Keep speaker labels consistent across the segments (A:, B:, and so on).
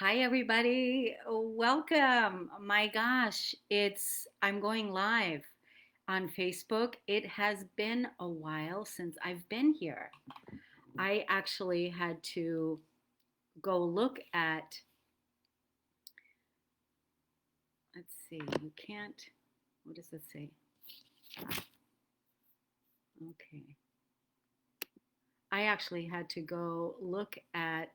A: Hi everybody. Welcome. My gosh, I'm going live on Facebook. It has been a while since I've been here. I actually had to go look at, let's see, you can't, what does it say? Okay. I actually had to go look at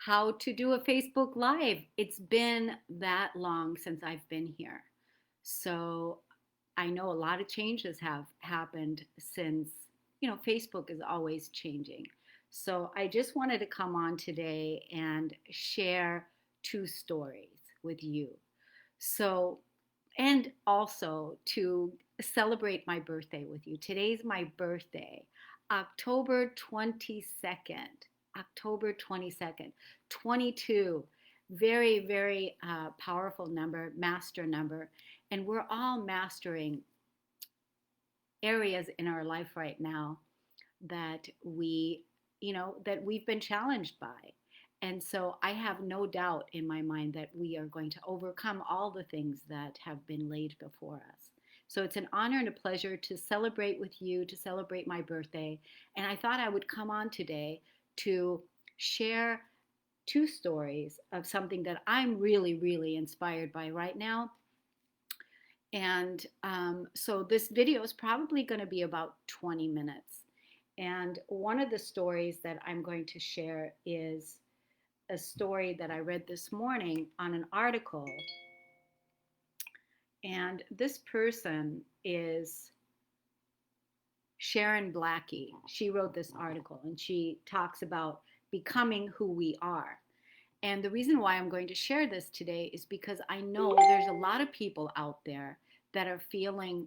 A: how to do a Facebook Live. It's been that long since I've been here. So I know a lot of changes have happened since, Facebook is always changing. So I just wanted to come on today and share two stories with you. So, and also to celebrate my birthday with you. Today's my birthday, October 22nd. October 22nd, 22. Very, very powerful number, master number. And we're all mastering areas in our life right now that that we've been challenged by. And so I have no doubt in my mind that we are going to overcome all the things that have been laid before us. So it's an honor and a pleasure to celebrate with you, to celebrate my birthday. And I thought I would come on today to share two stories of something that I'm really, really inspired by right now. And so this video is probably going to be about 20 minutes. And one of the stories that I'm going to share is a story that I read this morning on an article. And this person is Sharon Blackie. She wrote this article and she talks about becoming who we are. And the reason why I'm going to share this today is because I know there's a lot of people out there that are feeling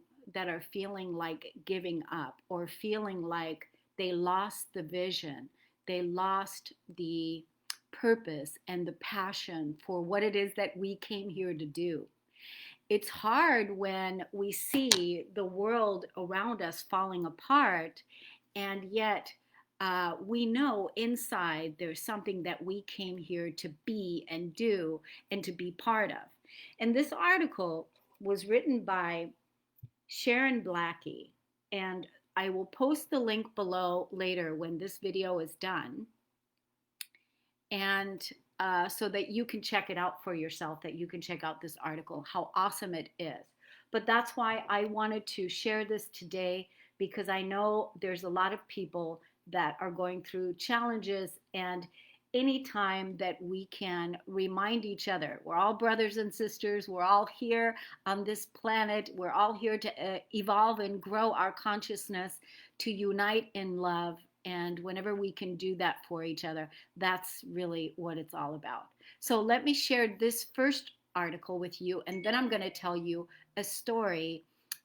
A: like giving up or feeling like they lost the vision. They lost the purpose and the passion for what it is that we came here to do. It's hard when we see the world around us falling apart, and yet we know inside there's something that we came here to be and do and to be part of. And this article was written by Sharon Blackie, and I will post the link below later when this video is done. And so that you can check it out for yourself, that you can check out this article, how awesome it is. But that's why I wanted to share this today, because I know there's a lot of people that are going through challenges, and anytime that we can remind each other, we're all brothers and sisters, we're all here on this planet, we're all here to evolve and grow our consciousness, to unite in love. And whenever we can do that for each other, that's really what it's all about. So let me share this first article with you, and then I'm going to tell you a story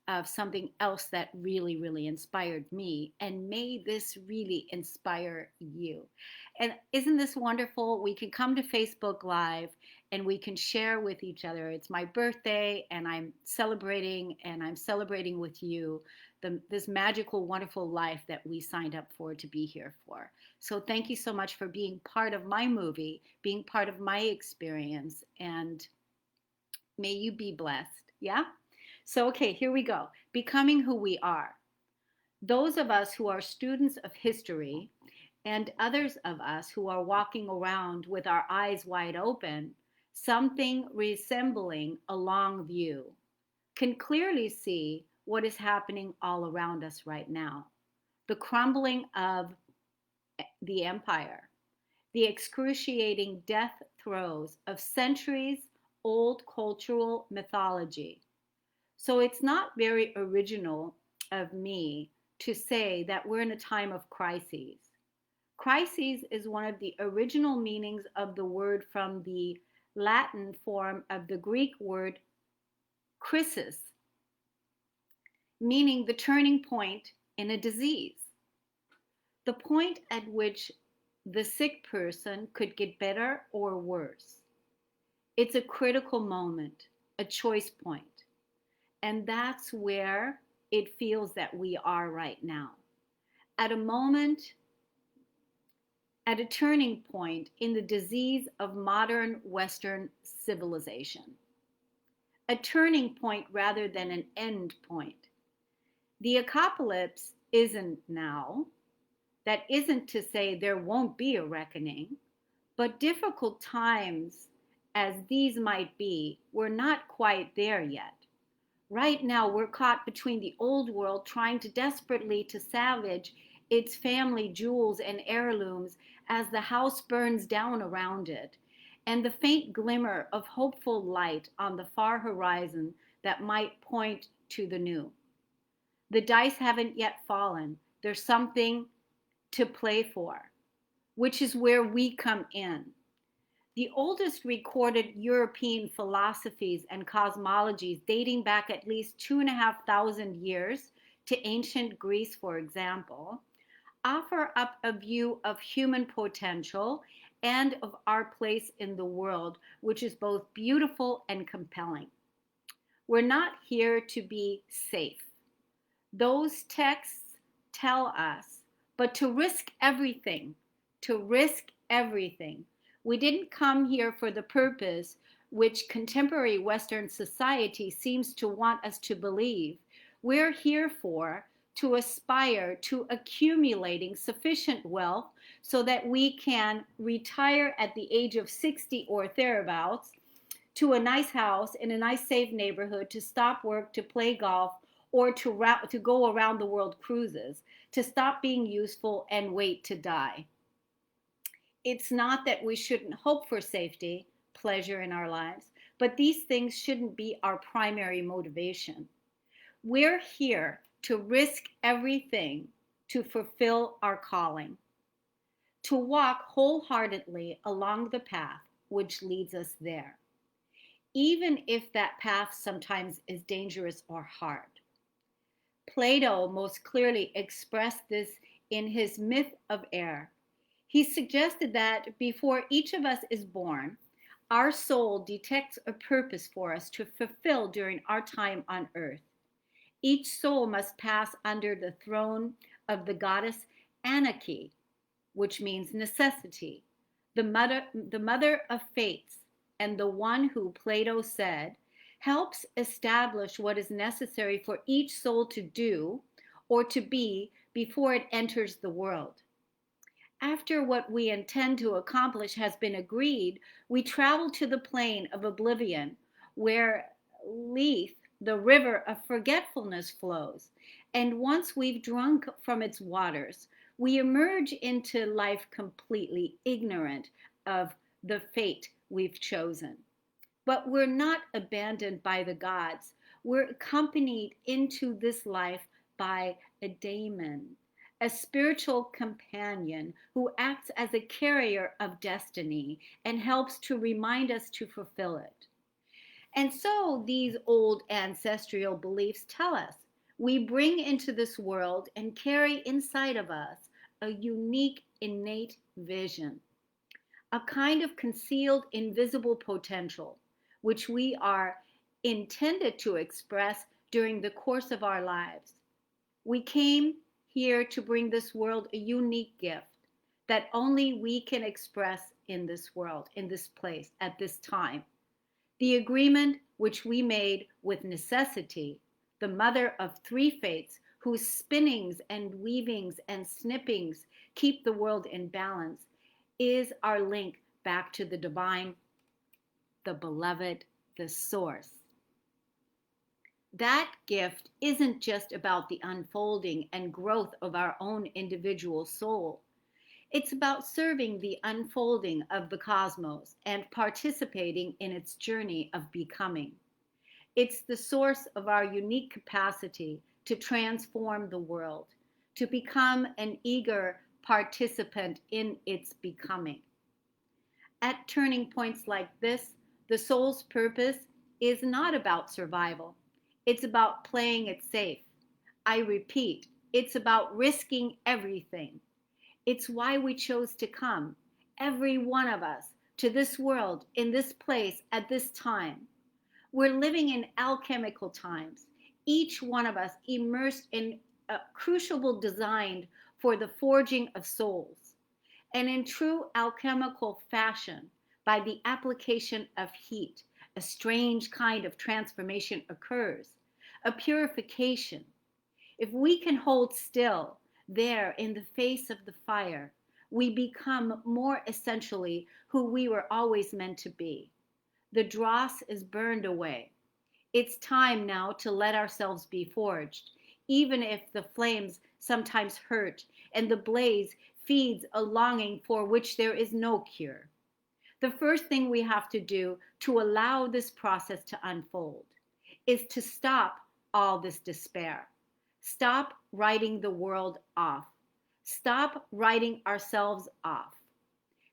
A: of something else that really, really inspired me. And may this really inspire you. And isn't this wonderful? We can come to Facebook Live and we can share with each other. It's my birthday and I'm celebrating with you this magical, wonderful life that we signed up for to be here for. So thank you so much for being part of my movie, being part of my experience, and may you be blessed. Yeah? So, okay, here we go. Becoming who we are. Those of us who are students of history and others of us who are walking around with our eyes wide open, something resembling a long view, can clearly see what is happening all around us right now. The crumbling of the empire, the excruciating death throes of centuries old cultural mythology. So it's not very original of me to say that we're in a time of crises. Crises is one of the original meanings of the word from the Latin form of the Greek word crisis, meaning the turning point in a disease, the point at which the sick person could get better or worse. It's a critical moment, a choice point. And that's where it feels that we are right now. At a moment at a turning point in the disease of modern Western civilization. A turning point rather than an end point. The apocalypse isn't now. That isn't to say there won't be a reckoning, but difficult times as these might be, we're not quite there yet. Right now, we're caught between the old world trying to desperately to salvage its family jewels and heirlooms as the house burns down around it, and the faint glimmer of hopeful light on the far horizon that might point to the new. The dice haven't yet fallen. There's something to play for, which is where we come in. The oldest recorded European philosophies and cosmologies, dating back at least 2,500 years to ancient Greece, for example, offer up a view of human potential and of our place in the world, which is both beautiful and compelling. We're not here to be safe. Those texts tell us, but to risk everything, to risk everything. We didn't come here for the purpose which contemporary Western society seems to want us to believe. We're here to aspire to accumulating sufficient wealth so that we can retire at the age of 60 or thereabouts to a nice house in a nice safe neighborhood, to stop work, to play golf, or to go around the world cruises, to stop being useful and wait to die. It's not that we shouldn't hope for safety, pleasure in our lives, but these things shouldn't be our primary motivation. We're here to risk everything to fulfill our calling, to walk wholeheartedly along the path which leads us there, even if that path sometimes is dangerous or hard. Plato most clearly expressed this in his Myth of Air. He suggested that before each of us is born, our soul detects a purpose for us to fulfill during our time on earth. Each soul must pass under the throne of the goddess Anarchy, which means necessity, the mother of fates, and the one who, Plato said, helps establish what is necessary for each soul to do or to be before it enters the world. After what we intend to accomplish has been agreed, we travel to the plain of oblivion, where Lethe, the river of forgetfulness, flows. And once we've drunk from its waters, we emerge into life completely ignorant of the fate we've chosen. But we're not abandoned by the gods. We're accompanied into this life by a daemon, a spiritual companion who acts as a carrier of destiny and helps to remind us to fulfill it. And so these old ancestral beliefs tell us we bring into this world and carry inside of us a unique innate vision, a kind of concealed invisible potential, which we are intended to express during the course of our lives. We came here to bring this world a unique gift that only we can express in this world, in this place, at this time. The agreement which we made with necessity, the mother of three fates, whose spinnings and weavings and snippings keep the world in balance, is our link back to the divine, the beloved, the source. That gift isn't just about the unfolding and growth of our own individual soul. It's about serving the unfolding of the cosmos and participating in its journey of becoming. It's the source of our unique capacity to transform the world, to become an eager participant in its becoming. At turning points like this, the soul's purpose is not about survival. It's about playing it safe. I repeat, it's about risking everything. It's why we chose to come, every one of us, to this world, in this place, at this time. We're living in alchemical times, each one of us immersed in a crucible designed for the forging of souls. And in true alchemical fashion, by the application of heat, a strange kind of transformation occurs, a purification. If we can hold still there in the face of the fire, we become more essentially who we were always meant to be. The dross is burned away. It's time now to let ourselves be forged, even if the flames sometimes hurt and the blaze feeds a longing for which there is no cure. The first thing we have to do to allow this process to unfold is to stop all this despair. Stop writing the world off. Stop writing ourselves off.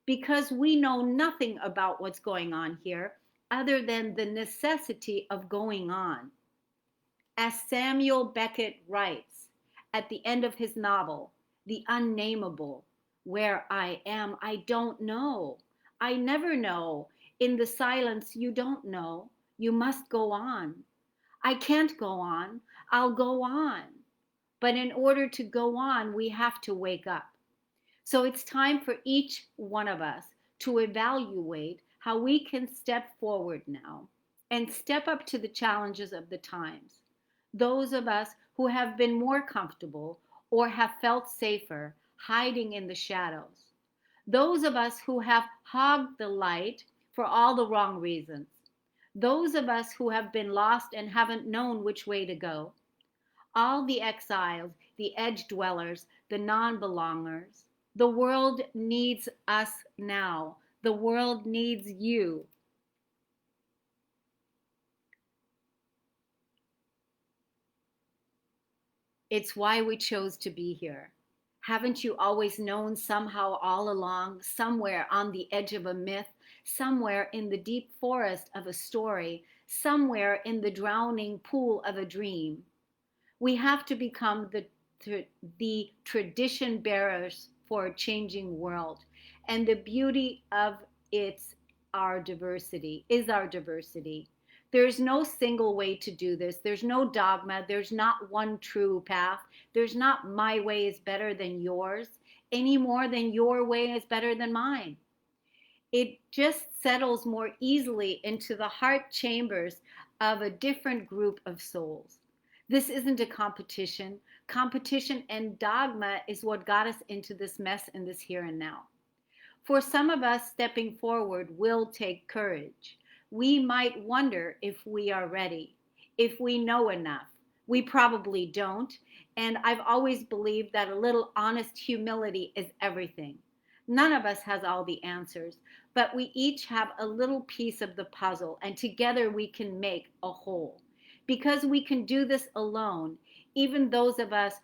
A: Because we know nothing about what's going on here other than the necessity of going on. As Samuel Beckett writes at the end of his novel, The Unnameable, where I am, I don't know. I never know. In the silence, you don't know. You must go on. I can't go on. I'll go on. But in order to go on, we have to wake up. So it's time for each one of us to evaluate how we can step forward now and step up to the challenges of the times. Those of us who have been more comfortable or have felt safer hiding in the shadows. Those of us who have hogged the light for all the wrong reasons. Those of us who have been lost and haven't known which way to go. All the exiles, the edge dwellers, the non-belongers. The world needs us now. The world needs you. It's why we chose to be here. Haven't you always known somehow all along, somewhere on the edge of a myth, somewhere in the deep forest of a story, somewhere in the drowning pool of a dream? We have to become the tradition bearers for a changing world. And the beauty of its our diversity is our diversity. There's no single way to do this. There's no dogma. There's not one true path. There's not my way is better than yours any more than your way is better than mine. It just settles more easily into the heart chambers of a different group of souls. This isn't a competition. Competition and dogma is what got us into this mess in this here and now. For some of us, stepping forward will take courage. We might wonder if we are ready, if we know enough. We probably don't. And I've always believed that a little honest humility is everything. None of us has all the answers, but we each have a little piece of the puzzle, and together we can make a whole. Because we can do this alone, even those of us,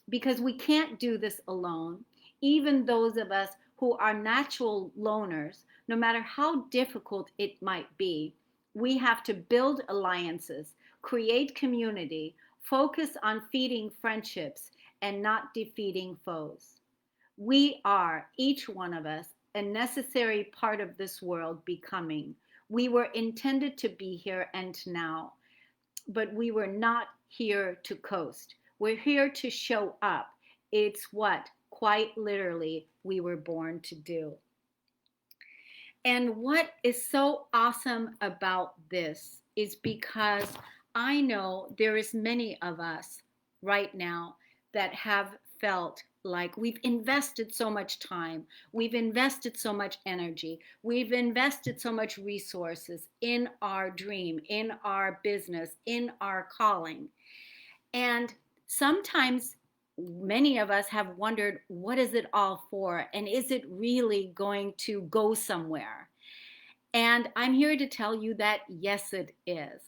A: because we can't do this alone, even those of us who are natural loners, no matter how difficult it might be, we have to build alliances, create community, focus on feeding friendships and not defeating foes. We are, each one of us, a necessary part of this world becoming. We were intended to be here and now, but we were not here to coast. We're here to show up. It's what, quite literally, we were born to do. And what is so awesome about this is because I know there is many of us right now that have felt like we've invested so much time, we've invested so much energy, we've invested so much resources in our dream, in our business, in our calling. And sometimes many of us have wondered, what is it all for? And is it really going to go somewhere? And I'm here to tell you that yes, it is.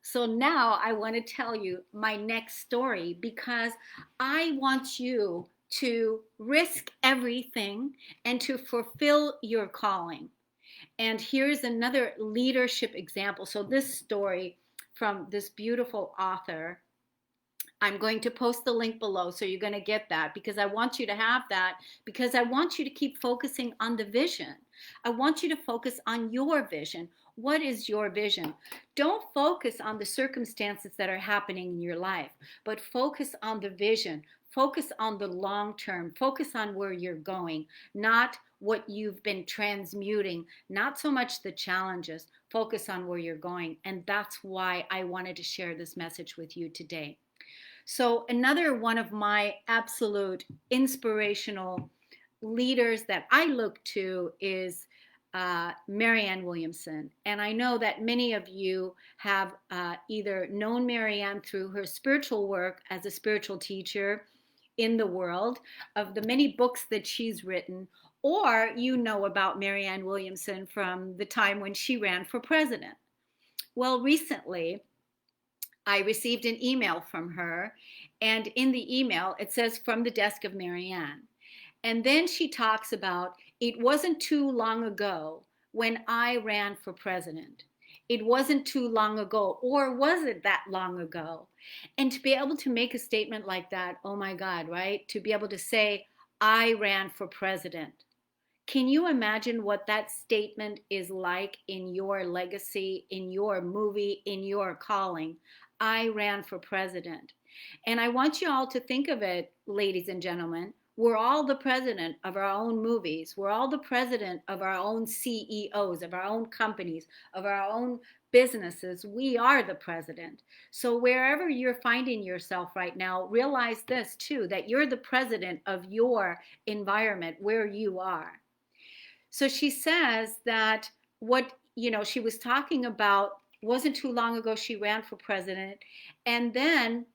A: So now I want to tell you my next story because I want you to risk everything and to fulfill your calling. And here's another leadership example. So this story from this beautiful author, I'm going to post the link below so you're going to get that because I want you to have that because I want you to keep focusing on the vision. I want you to focus on your vision. What is your vision? Don't focus on the circumstances that are happening in your life, but focus on the vision. Focus on the long term. Focus on where you're going, not what you've been transmuting, not so much the challenges. Focus on where you're going. And that's why I wanted to share this message with you today. So, another one of my absolute inspirational leaders that I look to is Marianne Williamson. And I know that many of you have either known Marianne through her spiritual work as a spiritual teacher in the world, of the many books that she's written, or you know about Marianne Williamson from the time when she ran for president. Well, recently, I received an email from her, and in the email, it says, "From the desk of Marianne." And then she talks about, it wasn't too long ago when I ran for president. It wasn't too long ago, or was it that long ago? And to be able to make a statement like that, oh my God, right? To be able to say, I ran for president. Can you imagine what that statement is like in your legacy, in your movie, in your calling? I ran for president. And I want you all to think of it, ladies and gentlemen. We're all the president of our own movies. We're all the president of our own CEOs, of our own companies, of our own businesses. We are the president. So wherever you're finding yourself right now, realize this too, that you're the president of your environment where you are. So she says that she was talking about, wasn't too long ago she ran for president, and then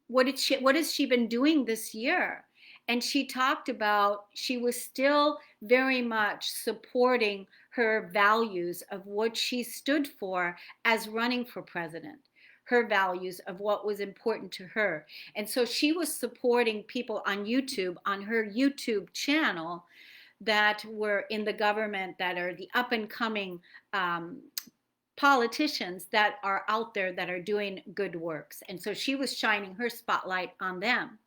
A: what has she been doing this year? And she talked about she was still very much supporting her values of what she stood for as running for president, her values of what was important to her. And so she was supporting people on YouTube, on her YouTube channel, that were in the government, that are the up and coming politicians that are out there that are doing good works. And so she was shining her spotlight on them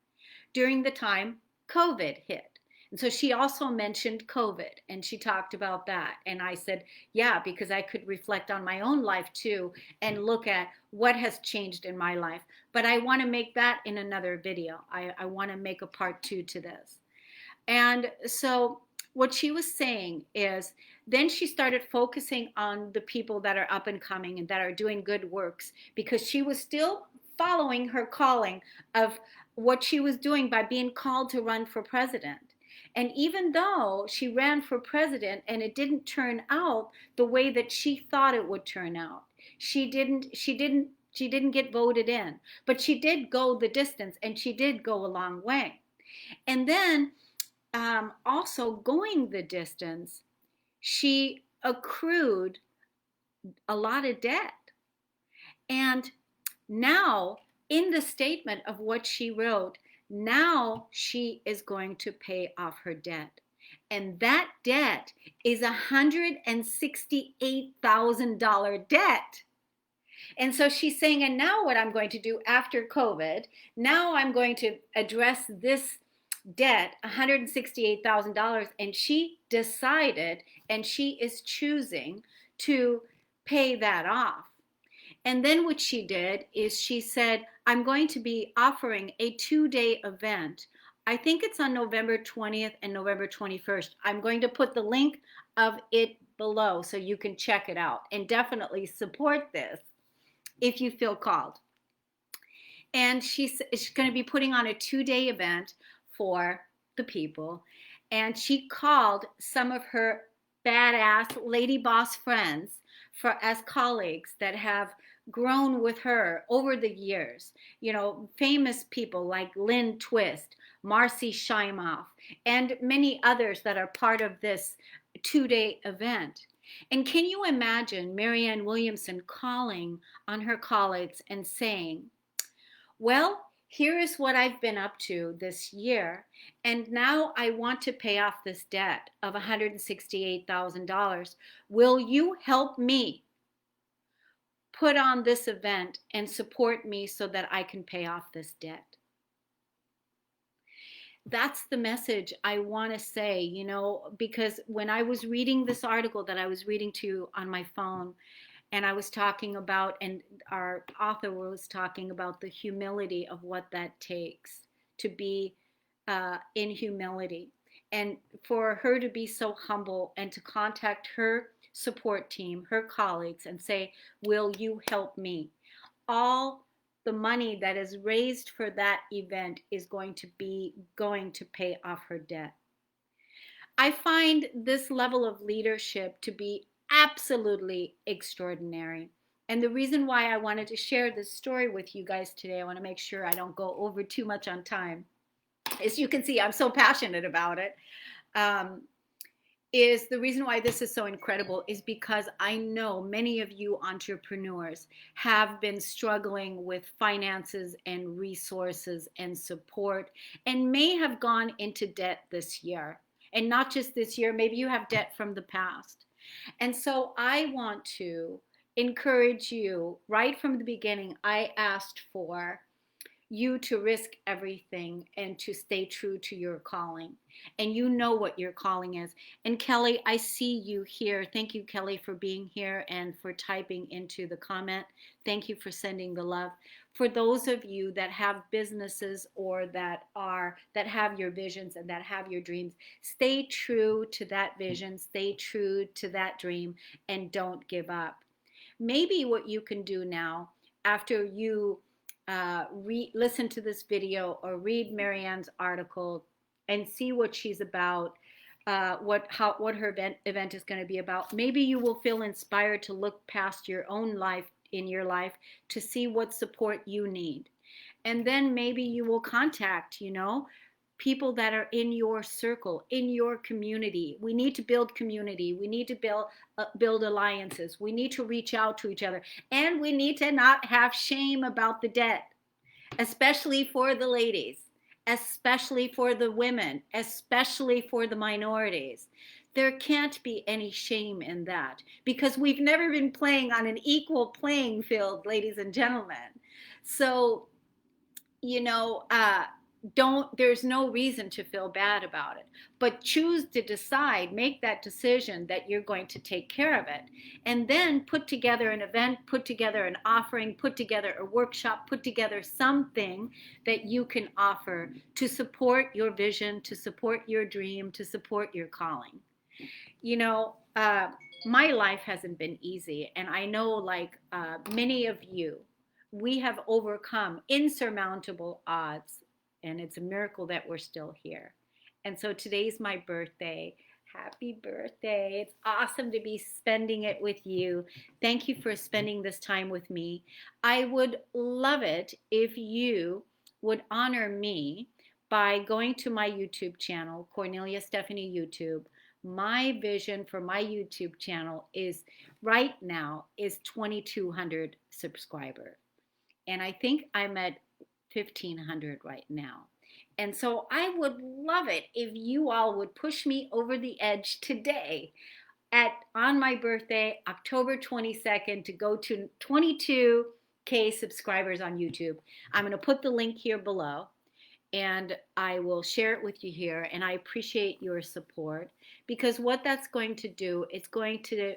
A: during the time COVID hit. And so she also mentioned COVID, and she talked about that. And I said, yeah, because I could reflect on my own life too and look at what has changed in my life. But I want to make that in another video. I want to make a part 2 to this. And so what she was saying is, then she started focusing on the people that are up and coming and that are doing good works, because she was still following her calling of what she was doing by being called to run for president. And even though she ran for president and it didn't turn out the way that she thought it would turn out, she didn't get voted in, but she did go the distance, and she did go a long way. And then also going the distance, she accrued a lot of debt. And now, in the statement of what she wrote, now she is going to pay off her debt. And that debt is $168,000 debt. And so she's saying, and now what I'm going to do after COVID, now I'm going to address this debt, $168,000. And she decided, and she is choosing to pay that off. And then what she did is she said, I'm going to be offering a 2-day event. I think it's on November 20th and November 21st. I'm going to put the link of it below so you can check it out, and definitely support this if you feel called. And she's going to be putting on a 2-day event for the people. And she called some of her badass lady boss friends as colleagues that have grown with her over the years. Famous people like Lynn Twist, Marcy Shimoff, and many others that are part of this 2-day event. And can you imagine Marianne Williamson calling on her colleagues and saying, well, here is what I've been up to this year, and now I want to pay off this debt of $168,000. Will you help me put on this event and support me so that I can pay off this debt? That's the message I want to say, because when I was reading this article that I was reading to you on my phone, And I was talking about, and our author was talking about the humility of what that takes to be in humility. And for her to be so humble and to contact her support team, her colleagues, and say, will you help me? All the money that is raised for that event is going to pay off her debt. I find this level of leadership to be absolutely extraordinary. And the reason why I wanted to share this story with you guys today, I want to make sure I don't go over too much on time. As you can see, I'm so passionate about it. Is the reason why this is so incredible is because I know many of you entrepreneurs have been struggling with finances and resources and support and may have gone into debt this year. And not just this year, maybe you have debt from the past. And so I want to encourage you right from the beginning. I asked for you to risk everything and to stay true to your calling. And you know what your calling is. And Kelly, I see you here. Thank you, Kelly, for being here and for typing into the comment. Thank you for sending the love. For those of you that have businesses or that have your visions and that have your dreams, stay true to that vision, stay true to that dream, and don't give up. Maybe what you can do now, after you listen to this video or read Marianne's article and see what she's about, what her event is going to be about. Maybe you will feel inspired to look past your own life in your life to see what support you need. And then maybe you will contact, people that are in your circle, in your community. We need to build community. We need to build alliances. We need to reach out to each other. And we need to not have shame about the debt, especially for the ladies, especially for the women, especially for the minorities. There can't be any shame in that because we've never been playing on an equal playing field, ladies and gentlemen. So, there's no reason to feel bad about it, but choose to decide, make that decision that you're going to take care of it, and then put together an event, put together an offering, put together a workshop, put together something that you can offer to support your vision, to support your dream, to support your calling. My life hasn't been easy, and I know, like many of you, we have overcome insurmountable odds, and it's a miracle that we're still here. And so today's my birthday. Happy birthday. It's awesome to be spending it with you. Thank you for spending this time with me. I would love it if you would honor me by going to my YouTube channel, Kornelia Stephanie YouTube. My vision for my YouTube channel is right now is 2,200 subscribers. And I think I'm at 1,500 right now. And so I would love it if you all would push me over the edge today on my birthday, October 22nd, to go to 22K subscribers on YouTube. I'm going to put the link here below, and I will share it with you here. And I appreciate your support, because what that's going to do, it's going to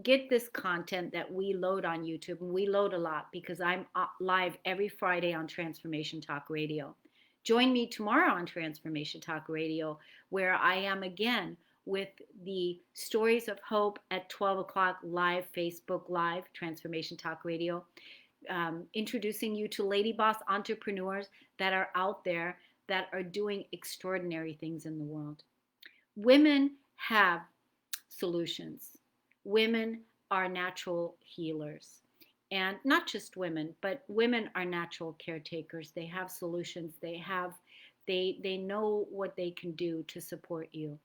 A: get this content that we load on YouTube, and we load a lot because I'm live every Friday on Transformation Talk Radio. Join me tomorrow on Transformation Talk Radio, where I am again with the Stories of Hope at 12 o'clock live, Facebook Live, Transformation Talk Radio, introducing you to lady boss entrepreneurs that are out there that are doing extraordinary things in the world. Women have solutions. Women are natural healers. And not just women, but women are natural caretakers. They have solutions. They know what they can do to support you.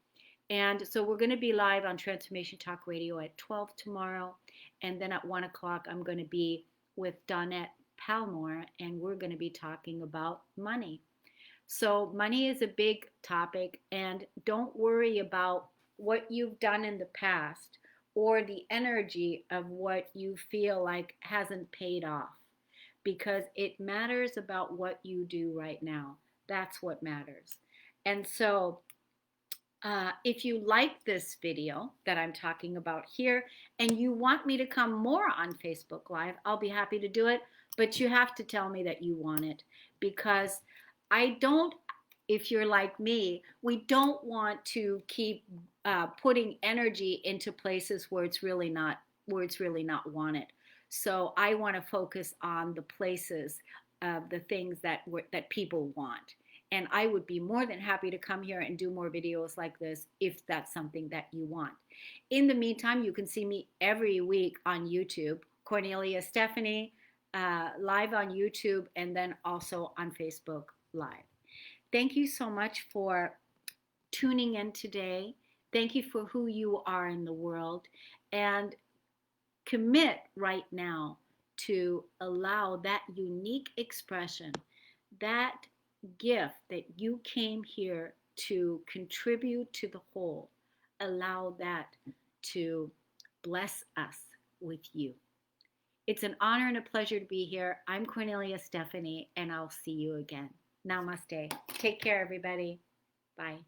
A: And so we're going to be live on Transformation Talk Radio at 12 tomorrow. And then at 1 o'clock, I'm going to be with Donette Palmore, and we're going to be talking about money. So money is a big topic, and don't worry about what you've done in the past or the energy of what you feel like hasn't paid off, because it matters about what you do right now. That's what matters. And so If you like this video that I'm talking about here and you want me to come more on Facebook Live, I'll be happy to do it. But you have to tell me that you want it, because I don't, if you're like me, we don't want to keep putting energy into places where it's really not wanted. So I want to focus on the places of the things that people want. And I would be more than happy to come here and do more videos like this if that's something that you want. In the meantime, you can see me every week on YouTube, Kornelia Stephanie, live on YouTube, and then also on Facebook Live. Thank you so much for tuning in today. Thank you for who you are in the world. And commit right now to allow that unique expression, that gift that you came here to contribute to the whole, allow that to bless us with you. It's an honor and a pleasure to be here. I'm Kornelia Stephanie, and I'll see you again. Namaste. Take care, everybody. Bye.